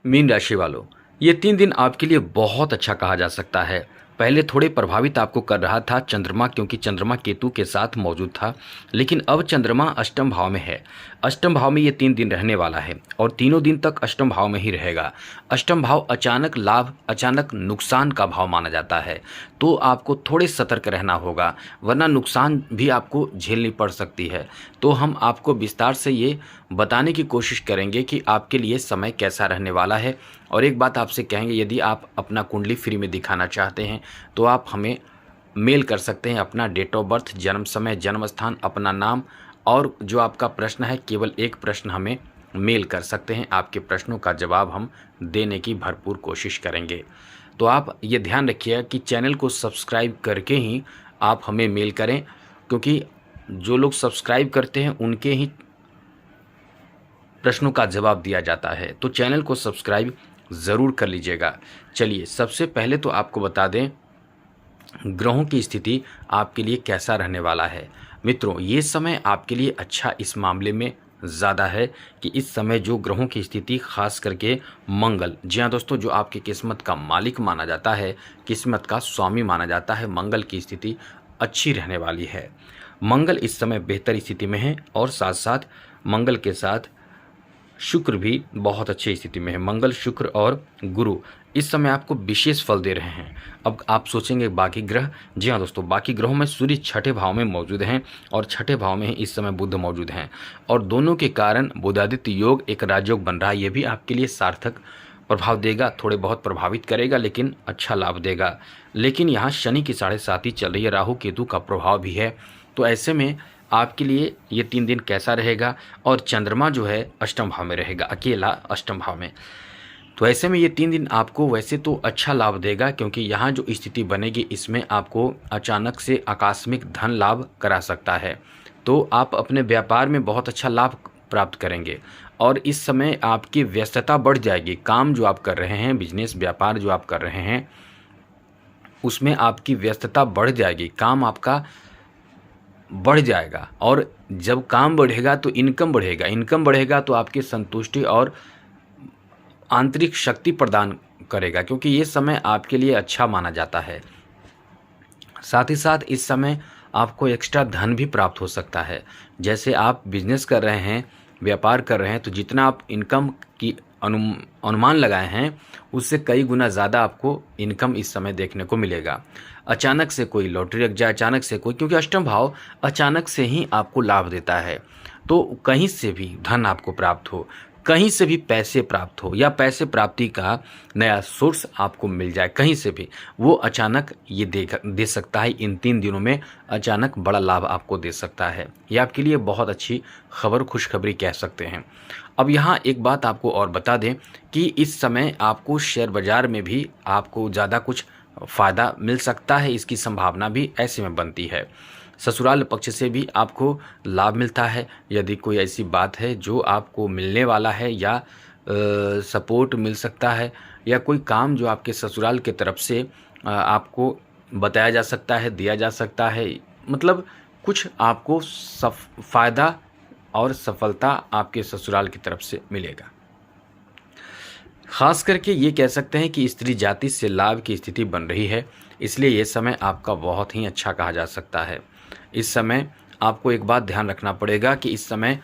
Mean राशि वालों, ये 3 दिन आपके लिए बहुत अच्छा कहा जा सकता है। पहले थोड़े प्रभावित आपको कर रहा था चंद्रमा, क्योंकि चंद्रमा केतु के साथ मौजूद था, लेकिन अब चंद्रमा अष्टम भाव में है। अष्टम भाव में ये 3 दिन रहने वाला है और तीनों दिन तक अष्टम भाव में ही रहेगा। अष्टम भाव अचानक लाभ, अचानक नुकसान का भाव माना जाता है, तो आपको थोड़े सतर्क रहना होगा, वरना नुकसान भी आपको झेलनी पड़ सकती है। तो हम आपको विस्तार से ये बताने की कोशिश करेंगे कि आपके लिए समय कैसा रहने वाला है। और एक बात आपसे कहेंगे, यदि आप अपना कुंडली फ्री में दिखाना चाहते हैं तो आप हमें मेल कर सकते हैं अपना डेट ऑफ बर्थ, जन्म समय, जन्म स्थान, अपना नाम, और जो आपका प्रश्न है केवल एक प्रश्न हमें मेल कर सकते हैं। आपके प्रश्नों का जवाब हम देने की भरपूर कोशिश करेंगे। तो आप ये ध्यान रखिए कि चैनल को सब्सक्राइब करके ही आप हमें मेल करें, क्योंकि जो लोग सब्सक्राइब करते हैं उनके ही प्रश्नों का जवाब दिया जाता है। तो चैनल को सब्सक्राइब ज़रूर कर लीजिएगा। चलिए, सबसे पहले तो आपको बता दें ग्रहों की स्थिति आपके लिए कैसा रहने वाला है। मित्रों, ये समय आपके लिए अच्छा इस मामले में ज़्यादा है कि इस समय जो ग्रहों की स्थिति, खास करके मंगल, जी हाँ दोस्तों, जो आपकी किस्मत का मालिक माना जाता है, किस्मत का स्वामी माना जाता है, मंगल की स्थिति अच्छी रहने वाली है। मंगल इस समय बेहतर स्थिति में है और साथ साथ मंगल के साथ शुक्र भी बहुत अच्छी स्थिति में है। मंगल, शुक्र और गुरु इस समय आपको विशेष फल दे रहे हैं। अब आप सोचेंगे बाकी ग्रह, जी हाँ दोस्तों, बाकी ग्रहों में सूर्य छठे भाव में मौजूद हैं और छठे भाव में ही इस समय बुध मौजूद हैं, और दोनों के कारण बुधादित्य योग एक राजयोग बन रहा है। ये भी आपके लिए सार्थक प्रभाव देगा, थोड़े बहुत प्रभावित करेगा लेकिन अच्छा लाभ देगा। लेकिन यहाँ शनि की 7.5 चल रही है, राहु केतु का प्रभाव भी है। तो ऐसे में आपके लिए ये 3 दिन कैसा रहेगा, और चंद्रमा जो है अष्टम भाव में रहेगा, अकेला अष्टम भाव में। तो ऐसे में ये 3 दिन आपको वैसे तो अच्छा लाभ देगा, क्योंकि यहाँ जो स्थिति बनेगी इसमें आपको अचानक से आकस्मिक धन लाभ करा सकता है। तो आप अपने व्यापार में बहुत अच्छा लाभ प्राप्त करेंगे और इस समय आपकी व्यस्तता बढ़ जाएगी। काम जो आप कर रहे हैं, बिजनेस व्यापार जो आप कर रहे हैं, उसमें आपकी व्यस्तता बढ़ जाएगी, काम आपका बढ़ जाएगा। और जब काम बढ़ेगा तो इनकम बढ़ेगा, इनकम बढ़ेगा तो आपकी संतुष्टि और आंतरिक शक्ति प्रदान करेगा, क्योंकि ये समय आपके लिए अच्छा माना जाता है। साथ ही साथ इस समय आपको एक्स्ट्रा धन भी प्राप्त हो सकता है। जैसे आप बिजनेस कर रहे हैं, व्यापार कर रहे हैं, तो जितना आप इनकम की अनुमान लगाए हैं उससे कई गुना ज़्यादा आपको इनकम इस समय देखने को मिलेगा। अचानक से कोई लॉटरी लग जाए, अचानक से कोई, क्योंकि अष्टम भाव अचानक से ही आपको लाभ देता है, तो कहीं से भी धन आपको प्राप्त हो, कहीं से भी पैसे प्राप्त हो, या पैसे प्राप्ति का नया सोर्स आपको मिल जाए कहीं से भी, वो अचानक ये दे सकता है। इन 3 दिनों में अचानक बड़ा लाभ आपको दे सकता है। ये आपके लिए बहुत अच्छी खबर, खुशखबरी कह सकते हैं। अब यहाँ एक बात आपको और बता दें कि इस समय आपको शेयर बाज़ार में भी आपको ज़्यादा कुछ फ़ायदा मिल सकता है, इसकी संभावना भी ऐसे में बनती है। ससुराल पक्ष से भी आपको लाभ मिलता है। यदि कोई ऐसी बात है जो आपको मिलने वाला है, या सपोर्ट मिल सकता है, या कोई काम जो आपके ससुराल की तरफ से आपको बताया जा सकता है, दिया जा सकता है, मतलब कुछ आपको फ़ायदा और सफलता आपके ससुराल की तरफ से मिलेगा। खास करके ये कह सकते हैं कि स्त्री जाति से लाभ की स्थिति बन रही है, इसलिए ये समय आपका बहुत ही अच्छा कहा जा सकता है। इस समय आपको एक बात ध्यान रखना पड़ेगा कि इस समय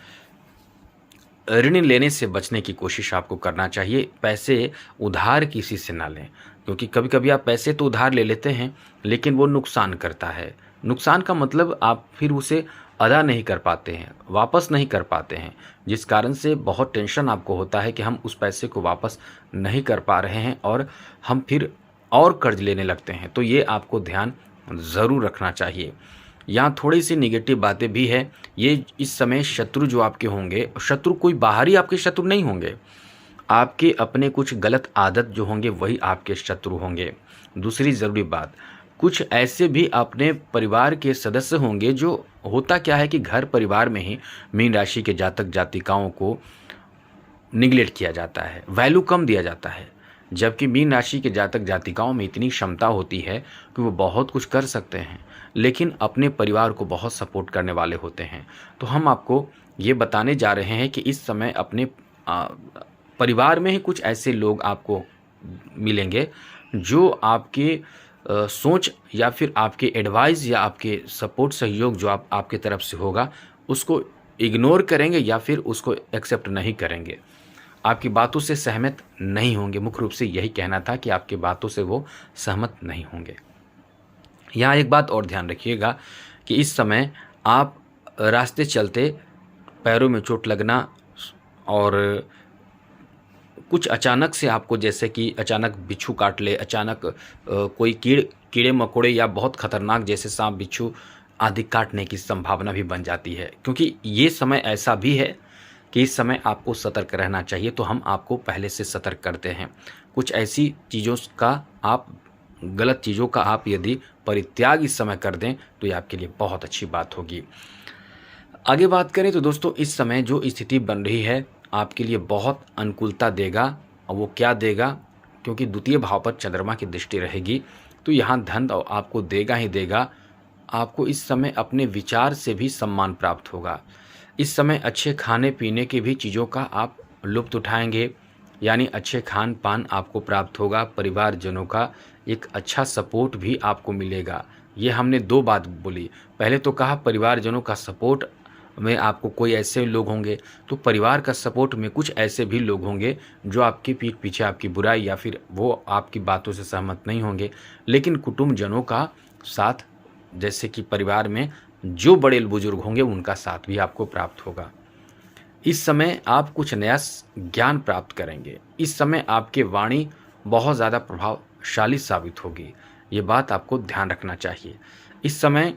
ऋण लेने से बचने की कोशिश आपको करना चाहिए। पैसे उधार किसी से ना लें, क्योंकि कभी कभी आप पैसे तो उधार ले लेते हैं लेकिन वो नुकसान करता है। नुकसान का मतलब आप फिर उसे अदा नहीं कर पाते हैं, वापस नहीं कर पाते हैं, जिस कारण से बहुत टेंशन आपको होता है कि हम उस पैसे को वापस नहीं कर पा रहे हैं और हम फिर और कर्ज लेने लगते हैं। तो ये आपको ध्यान ज़रूर रखना चाहिए। यहाँ थोड़ी सी निगेटिव बातें भी है। ये इस समय शत्रु जो आपके होंगे, शत्रु कोई बाहरी आपके शत्रु नहीं होंगे, आपके अपने कुछ गलत आदत जो होंगे वही आपके शत्रु होंगे। दूसरी ज़रूरी बात, कुछ ऐसे भी अपने परिवार के सदस्य होंगे जो, होता क्या है कि घर परिवार में ही मीन राशि के जातक जातिकाओं को निगलेक्ट किया जाता है, वैल्यू कम दिया जाता है, जबकि मीन राशि के जातक जातिकाओं में इतनी क्षमता होती है कि वो बहुत कुछ कर सकते हैं, लेकिन अपने परिवार को बहुत सपोर्ट करने वाले होते हैं। तो हम आपको ये बताने जा रहे हैं कि इस समय अपने परिवार में ही कुछ ऐसे लोग आपको मिलेंगे जो आपके सोच या फिर आपके एडवाइस या आपके सपोर्ट सहयोग जो आपके तरफ से होगा उसको इग्नोर करेंगे या फिर उसको एक्सेप्ट नहीं करेंगे, आपकी बातों से सहमत नहीं होंगे। मुख्य रूप से यही कहना था कि आपकी बातों से वो सहमत नहीं होंगे। यहाँ एक बात और ध्यान रखिएगा कि इस समय आप रास्ते चलते पैरों में चोट लगना और कुछ अचानक से आपको, जैसे कि अचानक बिच्छू काट ले, अचानक कोई कीड़े मकोड़े या बहुत खतरनाक जैसे सांप बिच्छू आदि काटने की संभावना भी बन जाती है, क्योंकि ये समय ऐसा भी है कि इस समय आपको सतर्क रहना चाहिए। तो हम आपको पहले से सतर्क करते हैं। कुछ ऐसी चीज़ों का आप, गलत चीज़ों का आप यदि परित्याग इस समय कर दें तो ये आपके लिए बहुत अच्छी बात होगी। आगे बात करें तो दोस्तों, इस समय जो स्थिति बन रही है आपके लिए बहुत अनुकूलता देगा। और वो क्या देगा, क्योंकि द्वितीय भाव पर चंद्रमा की दृष्टि रहेगी तो यहाँ धन आपको देगा ही देगा। आपको इस समय अपने विचार से भी सम्मान प्राप्त होगा। इस समय अच्छे खाने पीने की भी चीज़ों का आप लुत्फ़ उठाएंगे, यानी अच्छे खान पान आपको प्राप्त होगा। परिवारजनों का एक अच्छा सपोर्ट भी आपको मिलेगा। ये हमने दो बात बोली। पहले तो कहा परिवारजनों का सपोर्ट में आपको कोई ऐसे लोग होंगे, तो परिवार का सपोर्ट में कुछ ऐसे भी लोग होंगे जो आपकी पीठ पीछे आपकी बुराई या फिर वो आपकी बातों से सहमत नहीं होंगे। लेकिन कुटुंबजनों का साथ, जैसे कि परिवार में जो बड़े बुजुर्ग होंगे उनका साथ भी आपको प्राप्त होगा। इस समय आप कुछ नया ज्ञान प्राप्त करेंगे। इस समय आपकी वाणी बहुत ज़्यादा प्रभावशाली साबित होगी। ये बात आपको ध्यान रखना चाहिए। इस समय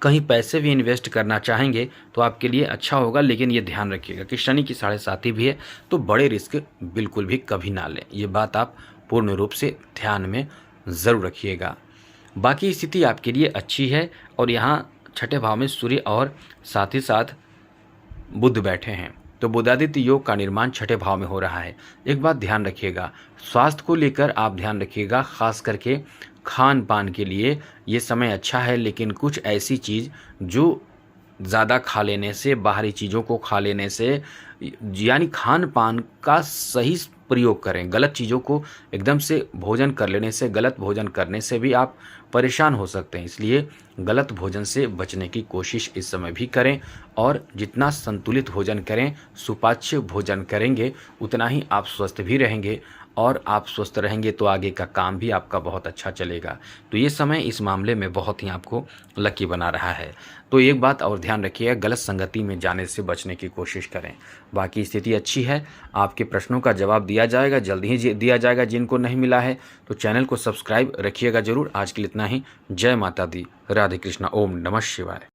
कहीं पैसे भी इन्वेस्ट करना चाहेंगे तो आपके लिए अच्छा होगा, लेकिन ये ध्यान रखिएगा कि शनि की 7.5 भी है, तो बड़े रिस्क बिल्कुल भी कभी ना लें। ये बात आप पूर्ण रूप से ध्यान में ज़रूर रखिएगा। बाकी स्थिति आपके लिए अच्छी है और यहाँ छठे भाव में सूर्य और साथ ही साथ बुध बैठे हैं, तो बुधादित्य योग का निर्माण छठे भाव में हो रहा है। एक बात ध्यान रखिएगा, स्वास्थ्य को लेकर आप ध्यान रखिएगा, खास करके खान पान के लिए ये समय अच्छा है। लेकिन कुछ ऐसी चीज़ जो ज़्यादा खा लेने से, बाहरी चीज़ों को खा लेने से, यानी खान पान का सही प्रयोग करें। गलत चीज़ों को एकदम से भोजन कर लेने से, गलत भोजन करने से भी आप परेशान हो सकते हैं। इसलिए गलत भोजन से बचने की कोशिश इस समय भी करें और जितना संतुलित भोजन करें, सुपाच्य भोजन करेंगे, उतना ही आप स्वस्थ भी रहेंगे और आप स्वस्थ रहेंगे तो आगे का काम भी आपका बहुत अच्छा चलेगा। तो ये समय इस मामले में बहुत ही आपको लकी बना रहा है। तो एक बात और ध्यान रखिएगा, गलत संगति में जाने से बचने की कोशिश करें। बाकी स्थिति अच्छी है। आपके प्रश्नों का जवाब दिया जाएगा, जल्द ही दिया जाएगा। जिनको नहीं मिला है तो चैनल को सब्सक्राइब रखिएगा ज़रूर। आज के लिए इतना ही। जय माता दी, राधे कृष्णा, ओम नमः शिवाय।